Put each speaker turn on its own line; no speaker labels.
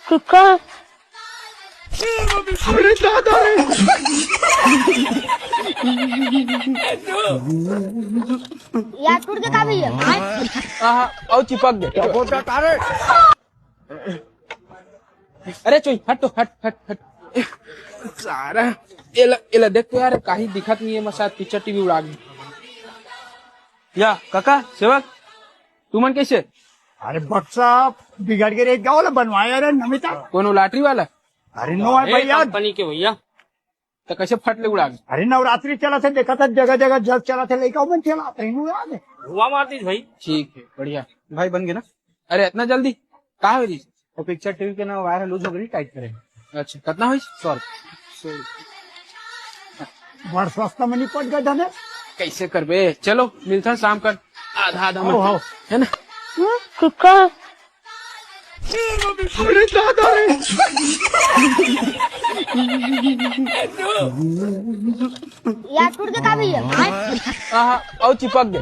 किसका?
अरे दादा रे
यार टूट के का भी है?
और चिपक गए। अरे चोई हट तो हट हट हट सारा एला देख तो यार काही दिखत नहीं है मसाद पिक्चर टीवी उड़ा गई। या काका सेवक तू मन कैसे?
अरे बक्सा बिगड़ के रेत गाँव बनवाया रे नमिता।
कौन लॉटरी वाला?
अरे नो है भैया।
कंपनी के भैया तो कैसे फट ले उड़ा गई?
अरे नवरात्रि चला था, देखा था जगह जगह जग चला था, लेकर मन चला याद है।
हुआ मारती भाई। ठीक है बढ़िया भाई बन गए ना। अरे इतना जल्दी कहा हुई?
वो पिक्चर टीवी के ना वायरल लूज हो गई, टाइट करेंगे।
अच्छा कितना हुई? 100
बड़ सस्ता में निपट गए धने।
कैसे करबे? चलो मिलता शाम कर आधा आधा
आओ।
है ना।
किसका?
अरे दादा रे
यार टूट के का भी है?
और चिपक गए।